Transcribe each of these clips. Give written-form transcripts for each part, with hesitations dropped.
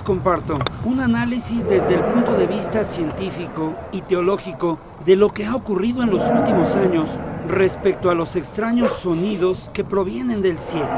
comparto un análisis desde el punto de vista científico y teológico de lo que ha ocurrido en los últimos años respecto a los extraños sonidos que provienen del cielo.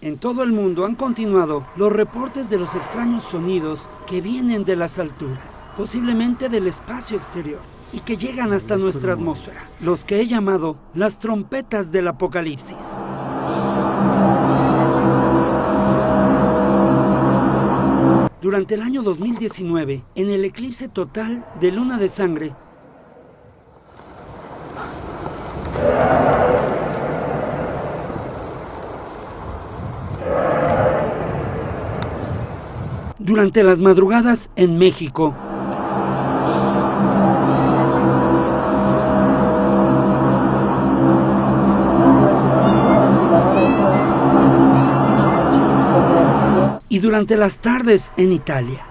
En todo el mundo han continuado los reportes de los extraños sonidos que vienen de las alturas, posiblemente del espacio exterior, y que llegan hasta nuestra atmósfera, los que he llamado las trompetas del Apocalipsis. Durante el año 2019, en el eclipse total de luna de sangre, durante las madrugadas en México, y durante las tardes en Italia.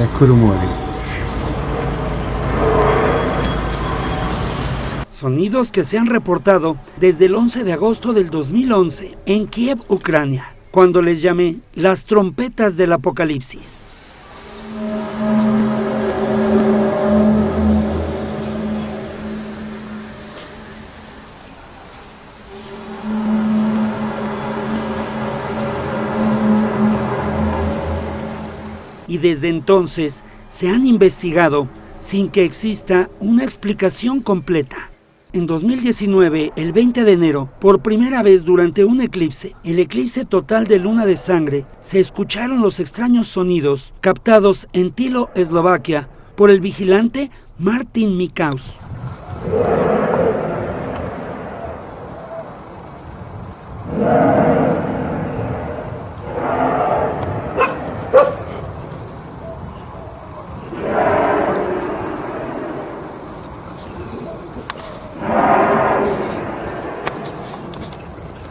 Ecco rumori. Sonidos que se han reportado desde el 11 de agosto del 2011 en Kiev, Ucrania, cuando les llamé las trompetas del Apocalipsis. Y desde entonces se han investigado sin que exista una explicación completa. En 2019, el 20 de enero, por primera vez durante un eclipse, el eclipse total de luna de sangre, se escucharon los extraños sonidos captados en Tilo, Eslovaquia, por el vigilante Martin Mikaus.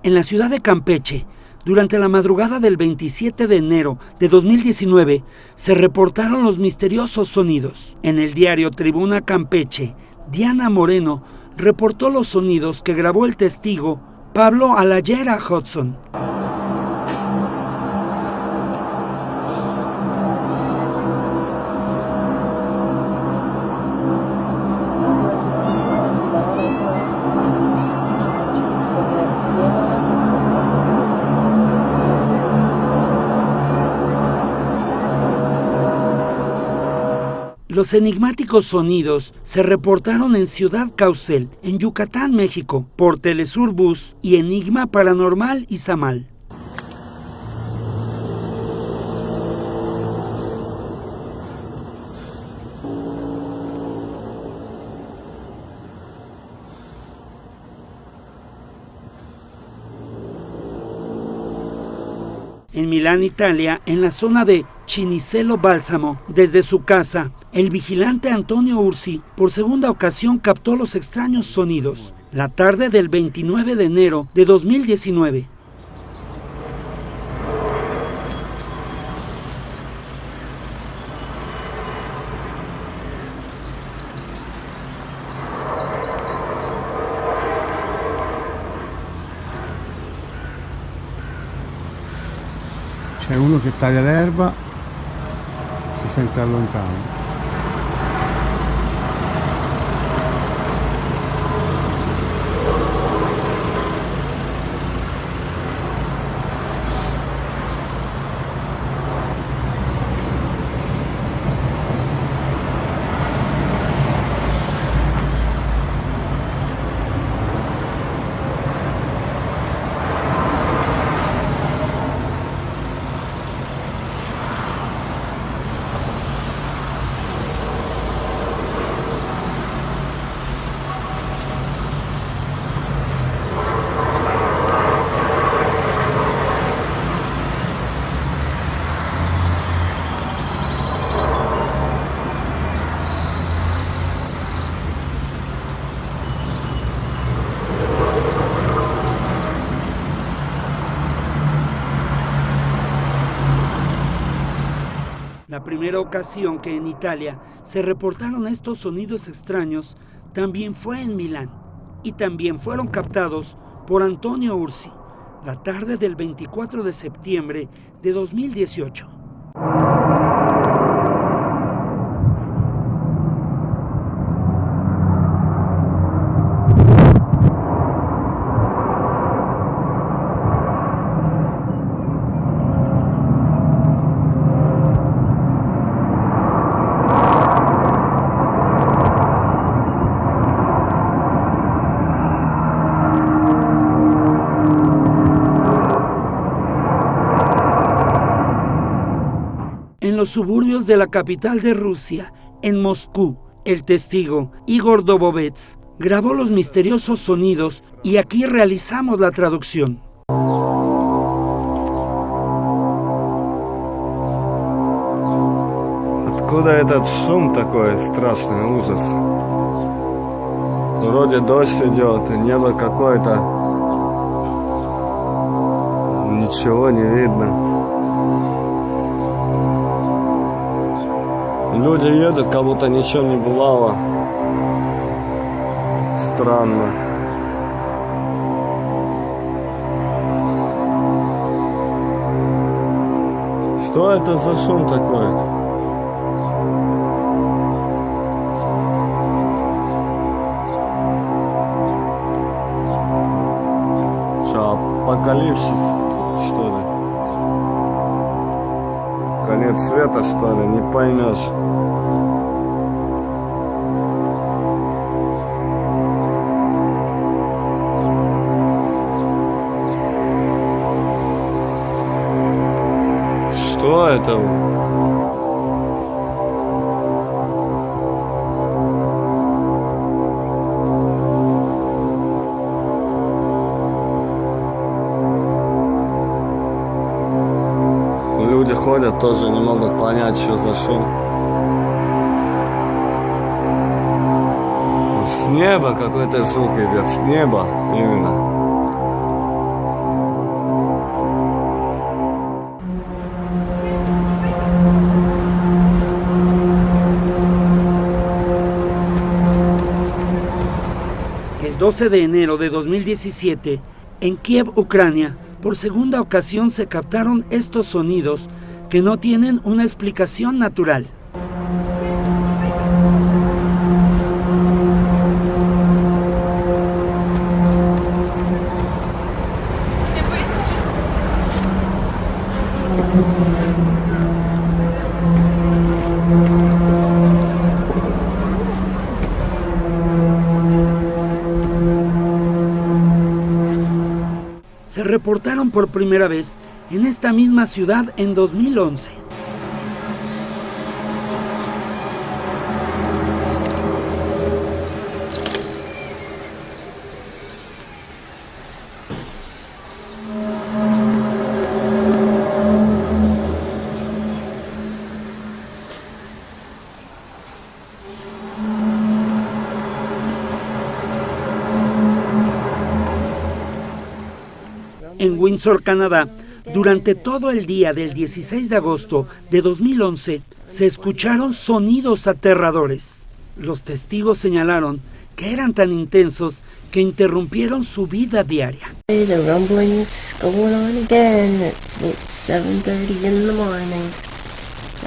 En la ciudad de Campeche, durante la madrugada del 27 de enero de 2019, se reportaron los misteriosos sonidos. En el diario Tribuna Campeche, Diana Moreno reportó los sonidos que grabó el testigo Pablo Alayera Hudson. Los enigmáticos sonidos se reportaron en Ciudad Caucel, en Yucatán, México, por Telesur Bus y Enigma Paranormal Izamal. En Milán, Italia, en la zona de Cinisello Balsamo, desde su casa, el vigilante Antonio Ursi por segunda ocasión captó los extraños sonidos, la tarde del 29 de enero de 2019. C'è uno che taglia l'erba, si sente da lontano. La primera ocasión que en Italia se reportaron estos sonidos extraños también fue en Milán y también fueron captados por Antonio Ursi la tarde del 24 de septiembre de 2018. En los suburbios de la capital de Rusia, en Moscú, el testigo Igor Dobovets grabó los misteriosos sonidos y aquí realizamos la traducción. Откуда этот шум такой страшный, ужас? Вроде дождь идет, небо какое-то, ничего не видно. Люди едут, как будто ничего не бывало. Странно. Что это за шум такой? Что, апокалипсис, что ли? Конец света, что ли? Не поймешь. Что это? Люди ходят, тоже не могут понять, что за шум. С неба какой-то звук идет, с неба именно. El 12 de enero de 2017, en Kiev, Ucrania, por segunda ocasión se captaron estos sonidos que no tienen una explicación natural. Se reportaron por primera vez en esta misma ciudad en 2011. En Windsor, Canadá, durante todo el día del 16 de agosto de 2011, se escucharon sonidos aterradores. Los testigos señalaron que eran tan intensos que interrumpieron su vida diaria. The rumbling's going on again. It's 7:30 in the morning.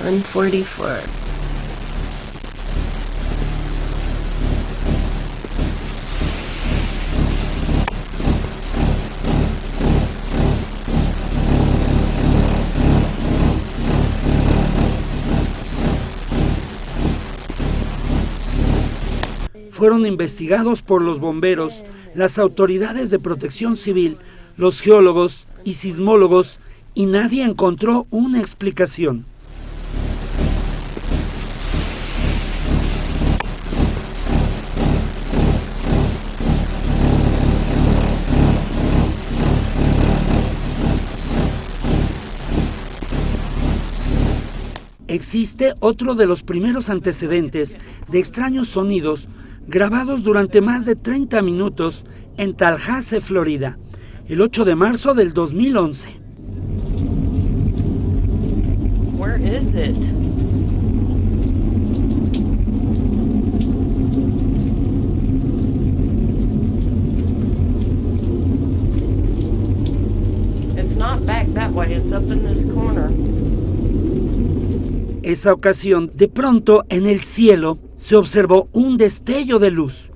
7:44. Fueron investigados por los bomberos, las autoridades de protección civil, los geólogos y sismólogos, y nadie encontró una explicación. Existe otro de los primeros antecedentes de extraños sonidos grabados durante más de 30 minutos en Tallahassee, Florida, el 8 de marzo del 2011. Where is it? not back that way. It's up in this corner. Esa ocasión, de pronto, en el cielo se observó un destello de luz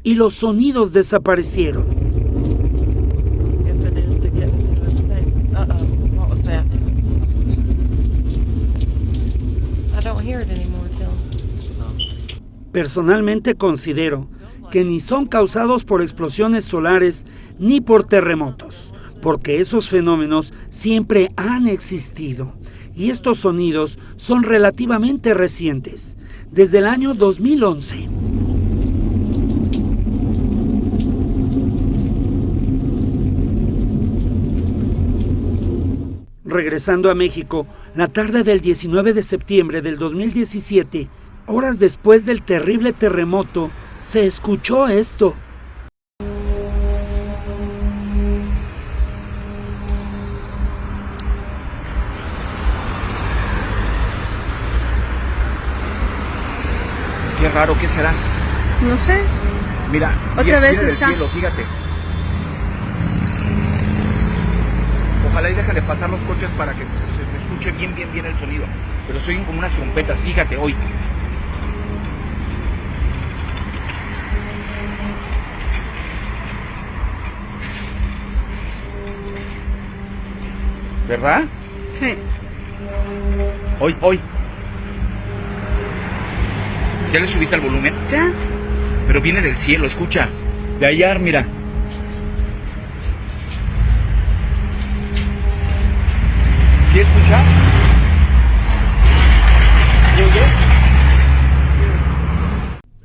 y los sonidos desaparecieron. If it is to get into the safe. What was that? I don't hear it anymore, Tim. Personalmente considero que ni son causados por explosiones solares ni por terremotos, porque esos fenómenos siempre han existido y estos sonidos son relativamente recientes, desde el año 2011. Regresando a México, la tarde del 19 de septiembre del 2017, horas después del terrible terremoto, se escuchó esto. Qué raro, ¿qué será? No sé. Mira, Otra vez viene está. del cielo, fíjate. Ojalá y déjale pasar los coches para que se escuche bien el sonido. Pero se oyen como unas trompetas, fíjate, hoy. ¿Verdad? Sí. Hoy. ¿Ya le subiste al volumen? ¿Ya? Pero viene del cielo, escucha. De allá, mira. ¿Sí escucha? ¿Sí oye?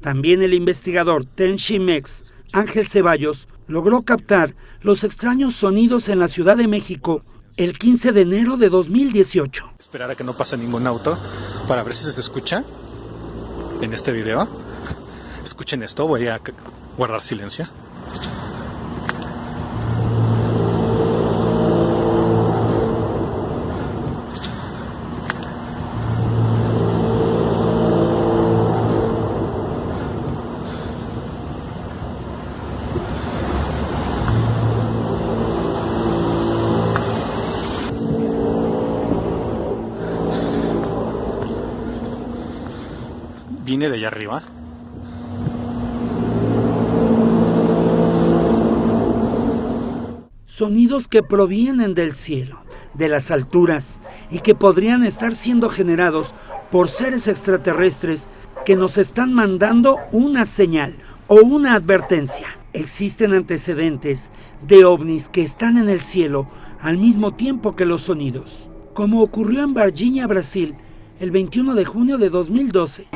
También el investigador Tenshi Mex, Ángel Ceballos, logró captar los extraños sonidos en la Ciudad de México el 15 de enero de 2018. Esperar a que no pase ningún auto para ver si se escucha en este video. Escuchen esto, voy a guardar silencio. Viene de allá arriba. Sonidos que provienen del cielo, de las alturas, y que podrían estar siendo generados por seres extraterrestres que nos están mandando una señal o una advertencia. Existen antecedentes de ovnis que están en el cielo al mismo tiempo que los sonidos, como ocurrió en Varginha, Brasil, el 21 de junio de 2012.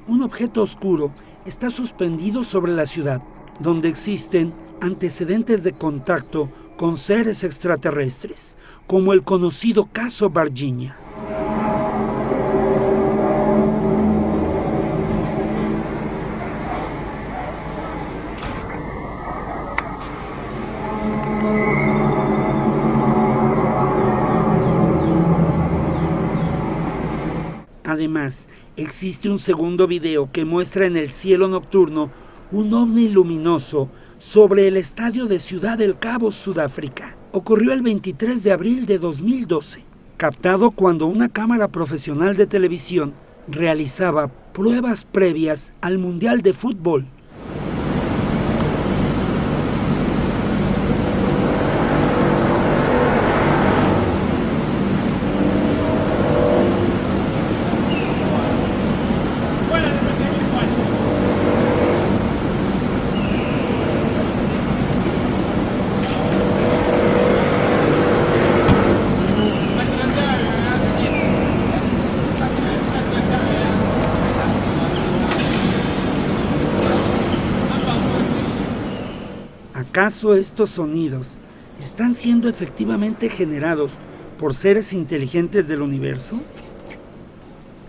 Un objeto oscuro está suspendido sobre la ciudad, donde existen antecedentes de contacto con seres extraterrestres, como el conocido caso Varginha. Además, existe un segundo video que muestra en el cielo nocturno un ovni luminoso sobre el estadio de Ciudad del Cabo, Sudáfrica. Ocurrió el 23 de abril de 2012, captado cuando una cámara profesional de televisión realizaba pruebas previas al Mundial de Fútbol. ¿Acaso estos sonidos están siendo efectivamente generados por seres inteligentes del universo?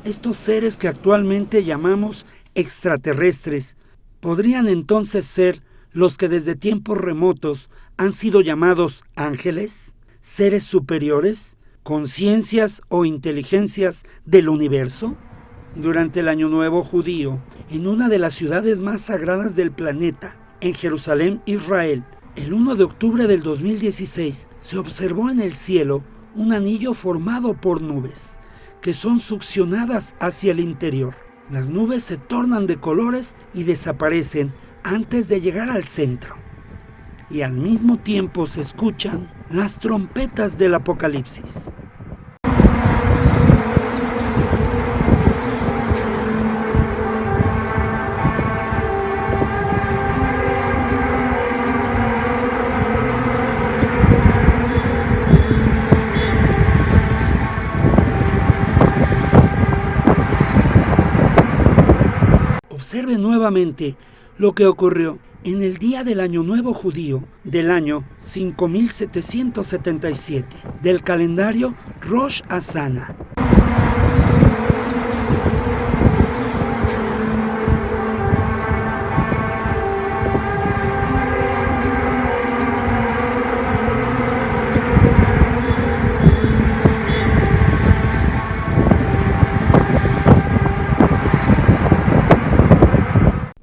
Estos seres que actualmente llamamos extraterrestres, ¿podrían entonces ser los que desde tiempos remotos han sido llamados ángeles, seres superiores, conciencias o inteligencias del universo? Durante el Año Nuevo judío, en una de las ciudades más sagradas del planeta, en Jerusalén, Israel, el 1 de octubre del 2016, se observó en el cielo un anillo formado por nubes, que son succionadas hacia el interior. Las nubes se tornan de colores y desaparecen antes de llegar al centro. Y al mismo tiempo se escuchan las trompetas del Apocalipsis. Observe nuevamente lo que ocurrió en el día del Año Nuevo judío del año 5777 del calendario Rosh Hashanah.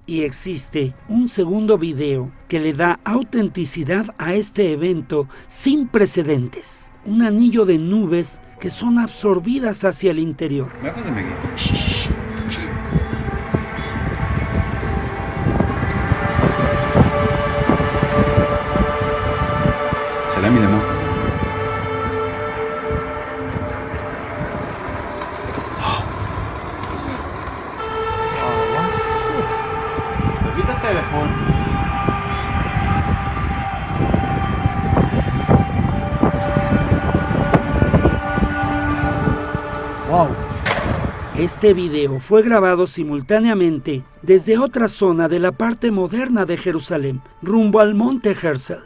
Y existe un segundo video que le da autenticidad a este evento sin precedentes. Un anillo de nubes que son absorbidas hacia el interior. Wow. Este video fue grabado simultáneamente desde otra zona de la parte moderna de Jerusalén, rumbo al monte Herzl.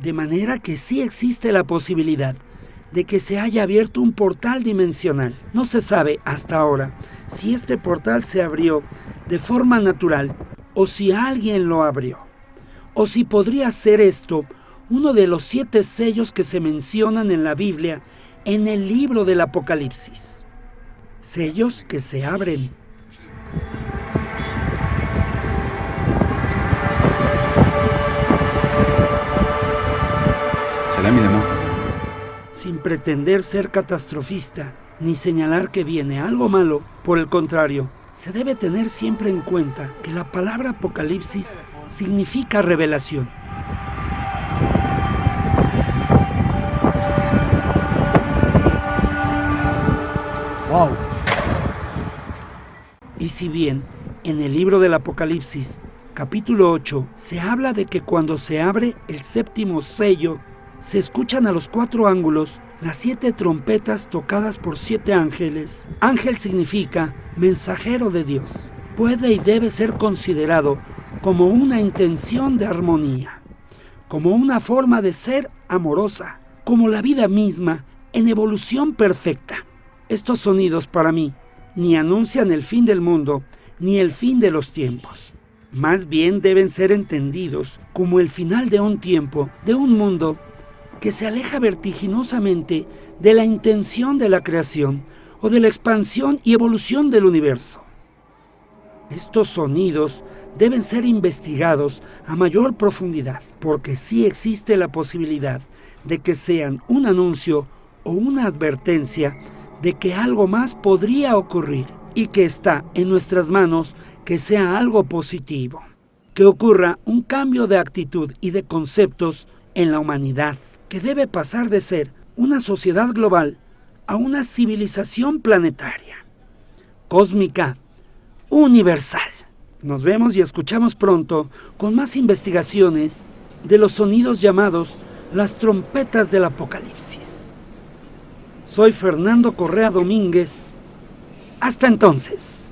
De manera que sí existe la posibilidad de que se haya abierto un portal dimensional. No se sabe hasta ahora si este portal se abrió de forma natural o si alguien lo abrió, o si podría ser esto uno de los 7 sellos que se mencionan en la Biblia en el libro del Apocalipsis. Sellos que se abren. Sin pretender ser catastrofista ni señalar que viene algo malo, por el contrario, se debe tener siempre en cuenta que la palabra Apocalipsis significa revelación. Wow. Y si bien en el libro del Apocalipsis, capítulo 8, se habla de que cuando se abre el 7º sello, se escuchan a los 4 ángulos las 7 trompetas tocadas por 7 ángeles. Ángel significa mensajero de Dios. Puede y debe ser considerado como una intención de armonía, como una forma de ser amorosa, como la vida misma en evolución perfecta. Estos sonidos para mí ni anuncian el fin del mundo ni el fin de los tiempos. Más bien deben ser entendidos como el final de un tiempo, de un mundo que se aleja vertiginosamente de la intención de la creación o de la expansión y evolución del universo. Estos sonidos deben ser investigados a mayor profundidad, porque sí existe la posibilidad de que sean un anuncio o una advertencia de que algo más podría ocurrir y que está en nuestras manos que sea algo positivo, que ocurra un cambio de actitud y de conceptos en la humanidad, que debe pasar de ser una sociedad global a una civilización planetaria, cósmica, universal. Nos vemos y escuchamos pronto con más investigaciones de los sonidos llamados las trompetas del Apocalipsis. Soy Fernando Correa Domínguez. Hasta entonces.